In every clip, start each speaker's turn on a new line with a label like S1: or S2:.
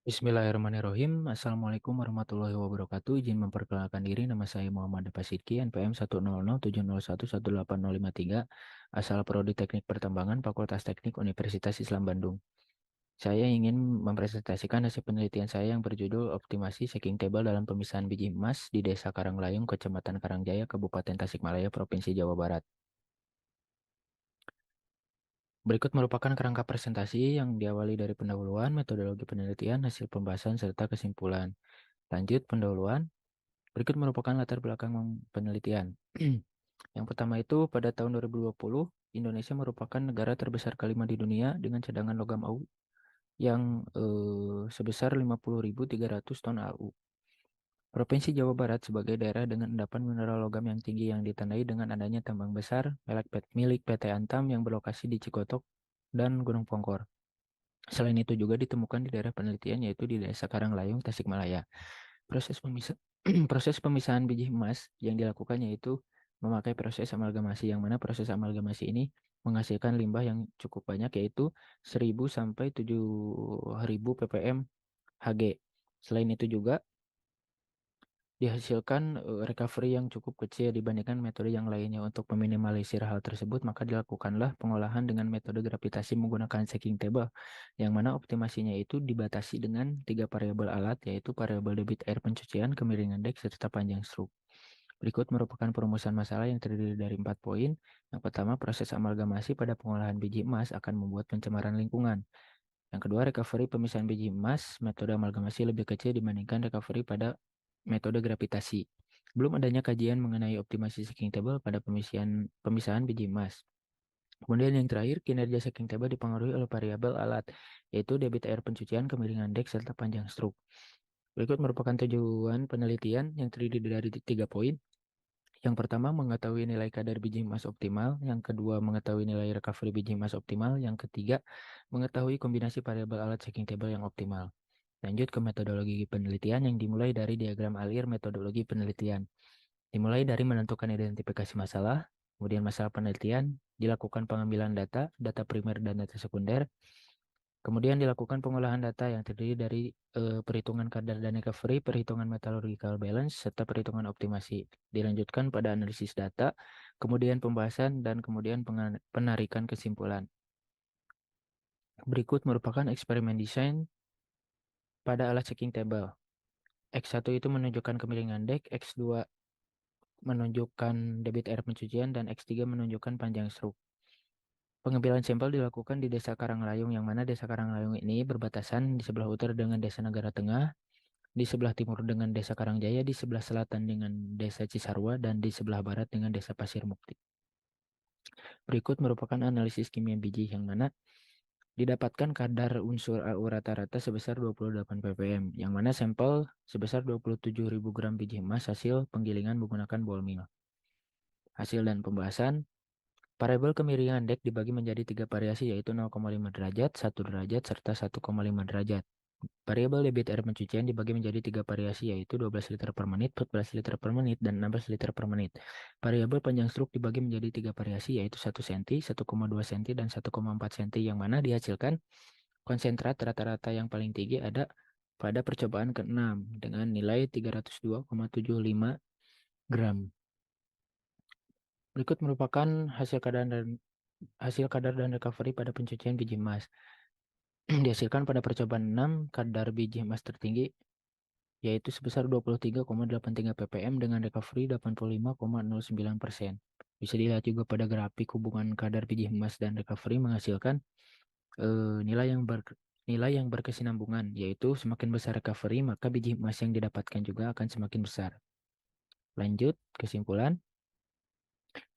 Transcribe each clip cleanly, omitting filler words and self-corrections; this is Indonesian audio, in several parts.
S1: Bismillahirrahmanirrahim. Assalamualaikum warahmatullahi wabarakatuh. Izin memperkenalkan diri, nama saya Muhammad Pasidki, NPM 1007071880553, asal Prodi Teknik Pertambangan, Fakultas Teknik Universitas Islam Bandung. Saya ingin mempresentasikan hasil penelitian saya yang berjudul Optimasi Shaking Table dalam Pemisahan Biji Emas di Desa Karanglayung, Kecamatan Karangjaya, Kabupaten Tasikmalaya, Provinsi Jawa Barat. Berikut merupakan kerangka presentasi yang diawali dari pendahuluan, metodologi penelitian, hasil pembahasan, serta kesimpulan. Lanjut pendahuluan. Berikut merupakan latar belakang penelitian. Yang pertama itu, pada tahun 2020, Indonesia merupakan negara terbesar kelima di dunia dengan cadangan logam AU yang sebesar 50.300 ton AU. Provinsi Jawa Barat sebagai daerah dengan endapan mineral logam yang tinggi yang ditandai dengan adanya tambang besar milik PT Antam yang berlokasi di Cikotok dan Gunung Pongkor. Selain itu juga ditemukan di daerah penelitian yaitu di Desa Karanglayung, Tasikmalaya. Proses pemisahan biji emas yang dilakukan yaitu memakai proses amalgamasi, yang mana proses amalgamasi ini menghasilkan limbah yang cukup banyak yaitu 1000 sampai 7000 ppm Hg. Selain itu juga dihasilkan recovery yang cukup kecil dibandingkan metode yang lainnya. Untuk meminimalisir hal tersebut, maka dilakukanlah pengolahan dengan metode gravitasi menggunakan shaking table, yang mana optimasinya itu dibatasi dengan 3 variabel alat, yaitu variabel debit air pencucian, kemiringan dek, serta panjang stroke. Berikut merupakan perumusan masalah yang terdiri dari 4 poin. Yang pertama, proses amalgamasi pada pengolahan biji emas akan membuat pencemaran lingkungan. Yang kedua, recovery pemisahan biji emas, metode amalgamasi lebih kecil dibandingkan recovery pada metode gravitasi. Belum adanya kajian mengenai optimasi shaking table pada pemisahan biji emas. Kemudian yang terakhir, kinerja shaking table dipengaruhi oleh variabel alat, yaitu debit air pencucian, kemiringan dek, serta panjang stroke. Berikut merupakan tujuan penelitian yang terdiri dari 3 poin. Yang pertama, mengetahui nilai kadar biji emas optimal. Yang kedua, mengetahui nilai recovery biji emas optimal. Yang ketiga, mengetahui kombinasi variabel alat shaking table yang optimal. Lanjut ke metodologi penelitian yang dimulai dari diagram alir metodologi penelitian. Dimulai dari menentukan identifikasi masalah, kemudian masalah penelitian, dilakukan pengambilan data, data primer dan data sekunder, kemudian dilakukan pengolahan data yang terdiri dari perhitungan kadar dan recovery, perhitungan metallurgical balance, serta perhitungan optimasi. Dilanjutkan pada analisis data, kemudian pembahasan, dan kemudian penarikan kesimpulan. Berikut merupakan eksperimen desain pada alat shaking table. X1 itu menunjukkan kemiringan dek, X2 menunjukkan debit air pencucian, dan X3 menunjukkan panjang stroke. Pengambilan sampel dilakukan di Desa Karanglayung, yang mana Desa Karanglayung ini berbatasan di sebelah utara dengan Desa Negara Tengah, di sebelah timur dengan Desa Karangjaya, di sebelah selatan dengan Desa Cisarua, dan di sebelah barat dengan Desa Pasir Mukti. Berikut merupakan analisis kimia biji, yang mana didapatkan kadar unsur AU rata-rata sebesar 28 ppm, yang mana sampel sebesar 27.000 gram biji emas hasil penggilingan menggunakan ball mill. Hasil dan pembahasan, variabel kemiringan dek dibagi menjadi 3 variasi yaitu 0,5 derajat, 1 derajat, serta 1,5 derajat. Variabel debit air pencucian dibagi menjadi 3 variasi yaitu 12 liter per menit, 14 liter per menit, dan 16 liter per menit. Variabel panjang stroke dibagi menjadi 3 variasi yaitu 1 cm, 1,2 cm, dan 1,4 cm, yang mana dihasilkan konsentrat rata-rata yang paling tinggi ada pada percobaan ke-6 dengan nilai 302,75 gram. Berikut merupakan hasil kadar dan recovery pada pencucian biji emas. Dihasilkan pada percobaan 6, kadar biji emas tertinggi yaitu sebesar 23,83 ppm dengan recovery 85,09%. Bisa dilihat juga pada grafik hubungan kadar biji emas dan recovery menghasilkan nilai yang berkesinambungan, yaitu semakin besar recovery maka biji emas yang didapatkan juga akan semakin besar. Lanjut, kesimpulan.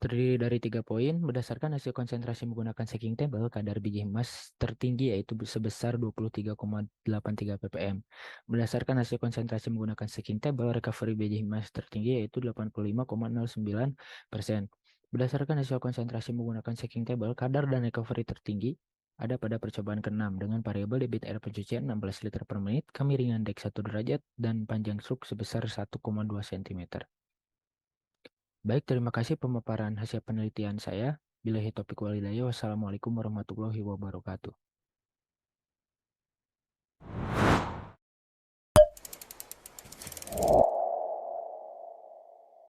S1: Terdiri dari 3 poin, berdasarkan hasil konsentrasi menggunakan shaking table, kadar biji emas tertinggi yaitu sebesar 23,83 ppm. Berdasarkan hasil konsentrasi menggunakan shaking table, recovery biji emas tertinggi yaitu 85,09%. Berdasarkan hasil konsentrasi menggunakan shaking table, kadar dan recovery tertinggi ada pada percobaan ke-6 dengan variabel debit air pencucian 16 liter per menit, kemiringan dek 1 derajat, dan panjang stroke sebesar 1,2 cm. Baik, terima kasih pemaparan hasil penelitian saya. Billahi taufiq wal hidayah. Wassalamualaikum warahmatullahi wabarakatuh.